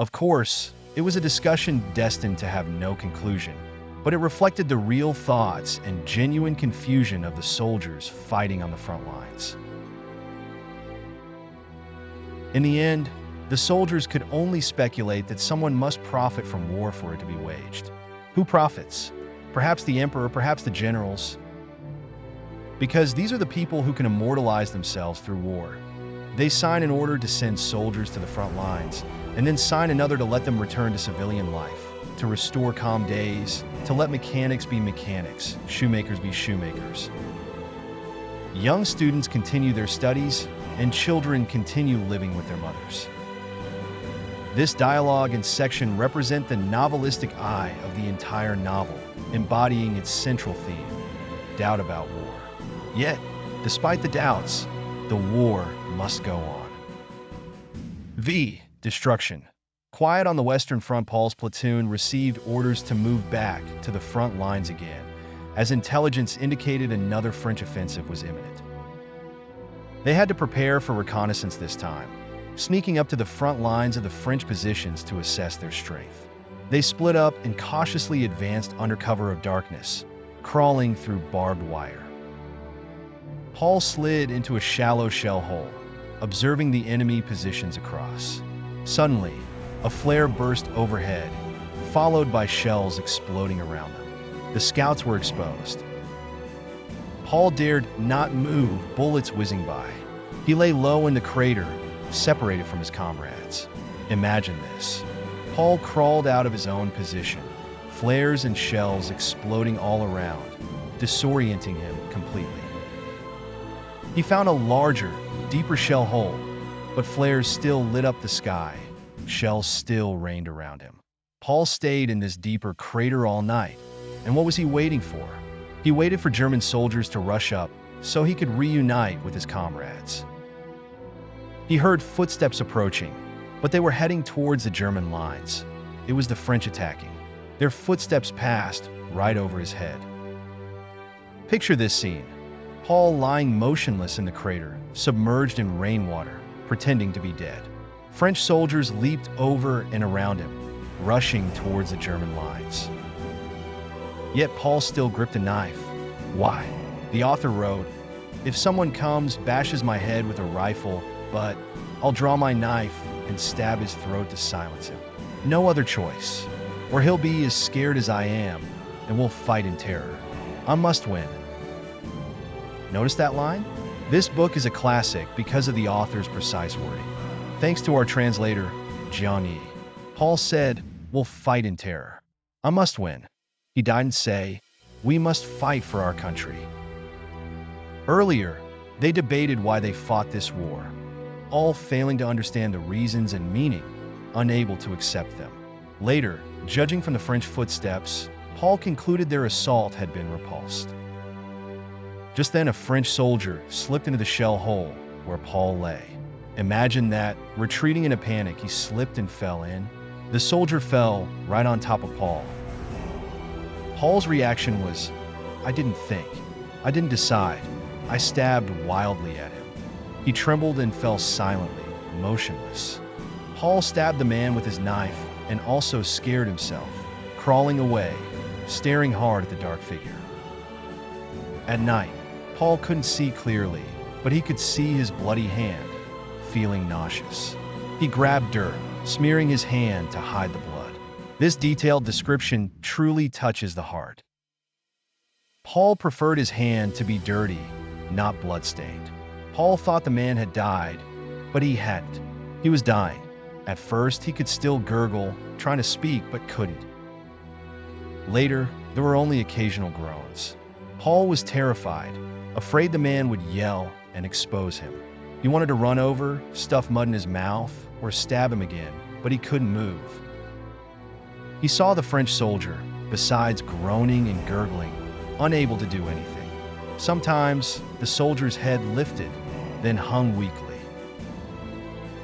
Of course, it was a discussion destined to have no conclusion, but it reflected the real thoughts and genuine confusion of the soldiers fighting on the front lines. In the end, the soldiers could only speculate that someone must profit from war for it to be waged. Who profits? Perhaps the emperor, perhaps the generals. Because these are the people who can immortalize themselves through war. They sign an order to send soldiers to the front lines, and then sign another to let them return to civilian life, to restore calm days, to let mechanics be mechanics, shoemakers be shoemakers. Young students continue their studies, and children continue living with their mothers. This dialogue and section represent the novelistic eye of the entire novel, embodying its central theme, doubt about war. Yet, despite the doubts, the war must go on. Destruction. Quiet on the Western Front, Paul's platoon received orders to move back to the front lines again, as intelligence indicated another French offensive was imminent. They had to prepare for reconnaissance this time, sneaking up to the front lines of the French positions to assess their strength. They split up and cautiously advanced under cover of darkness, crawling through barbed wire. Paul slid into a shallow shell hole, observing the enemy positions across. Suddenly, a flare burst overhead, followed by shells exploding around them. The scouts were exposed. Paul dared not move, bullets whizzing by. He lay low in the crater, separated from his comrades. Imagine this. Paul crawled out of his own position, flares and shells exploding all around, disorienting him completely. He found a larger, deeper shell hole, but flares still lit up the sky. Shells still rained around him. Paul stayed in this deeper crater all night, and what was he waiting for? He waited for German soldiers to rush up so he could reunite with his comrades. He heard footsteps approaching, but they were heading towards the German lines. It was the French attacking. Their footsteps passed right over his head. Picture this scene. Paul lying motionless in the crater, submerged in rainwater, pretending to be dead. French soldiers leaped over and around him, rushing towards the German lines. Yet Paul still gripped a knife. Why? The author wrote, "If someone comes, bashes my head with a rifle, but I'll draw my knife and stab his throat to silence him. No other choice. Or he'll be as scared as I am, and we'll fight in terror. I must win." Notice that line? This book is a classic because of the author's precise wording. Thanks to our translator, Johnny. Paul said, "We'll fight in terror. I must win." He didn't say, "We must fight for our country." Earlier, they debated why they fought this war, all failing to understand the reasons and meaning, unable to accept them. Later, judging from the French footsteps, Paul concluded their assault had been repulsed. Just then, a French soldier slipped into the shell hole where Paul lay. Imagine that, retreating in a panic, he slipped and fell in. The soldier fell right on top of Paul. Paul's reaction was, "I didn't think. I didn't decide. I stabbed wildly at him." He trembled and fell silently, motionless. Paul stabbed the man with his knife and also scared himself, crawling away, staring hard at the dark figure. At night, Paul couldn't see clearly, but he could see his bloody hand, feeling nauseous. He grabbed dirt, smearing his hand to hide the blood. This detailed description truly touches the heart. Paul preferred his hand to be dirty, not bloodstained. Paul thought the man had died, but he hadn't. He was dying. At first, he could still gurgle, trying to speak, but couldn't. Later, there were only occasional groans. Paul was terrified, afraid the man would yell and expose him. He wanted to run over, stuff mud in his mouth, or stab him again, but he couldn't move. He saw the French soldier, besides groaning and gurgling, unable to do anything. Sometimes, the soldier's head lifted, then hung weakly.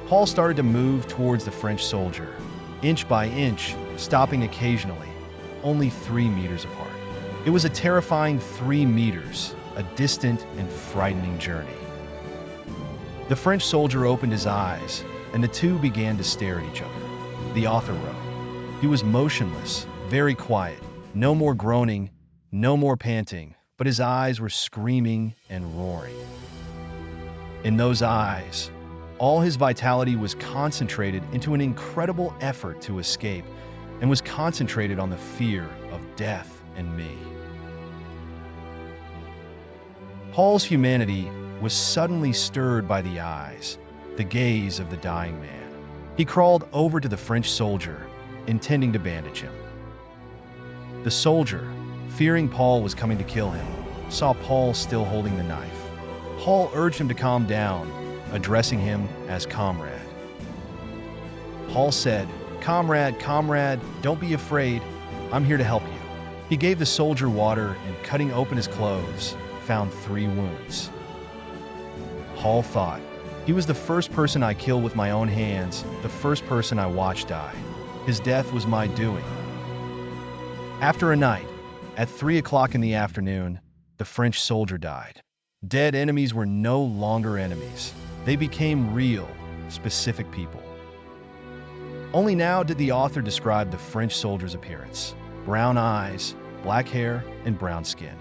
Paul started to move towards the French soldier, inch by inch, stopping occasionally, only 3 meters apart. It was a terrifying 3 meters, a distant and frightening journey. The French soldier opened his eyes, and the two began to stare at each other. The author wrote. He was motionless, very quiet, no more groaning, no more panting, but his eyes were screaming and roaring. In those eyes, all his vitality was concentrated into an incredible effort to escape, and was concentrated on the fear of death and me. Paul's humanity was suddenly stirred by the eyes, the gaze of the dying man. He crawled over to the French soldier, intending to bandage him. The soldier, fearing Paul was coming to kill him, saw Paul still holding the knife. Paul urged him to calm down, addressing him as comrade. Paul said, "Comrade, comrade, don't be afraid. I'm here to help you." He gave the soldier water and, cutting open his clothes, found 3 wounds. Paul thought, he was the first person I killed with my own hands, the first person I watched die. His death was my doing. After a night, at 3 o'clock in the afternoon, the French soldier died. Dead enemies were no longer enemies. They became real, specific people. Only now did the author describe the French soldier's appearance: brown eyes, black hair, and brown skin.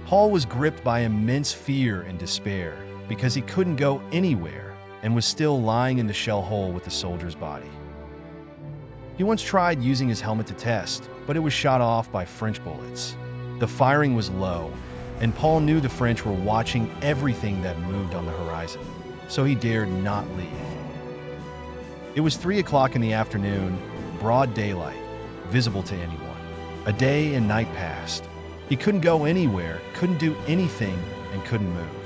Paul was gripped by immense fear and despair because he couldn't go anywhere and was still lying in the shell hole with the soldier's body. He once tried using his helmet to test, but it was shot off by French bullets. The firing was low, and Paul knew the French were watching everything that moved on the horizon, so he dared not leave. It was 3 o'clock in the afternoon, broad daylight, visible to anyone. A day and night passed. He couldn't go anywhere, couldn't do anything, and couldn't move.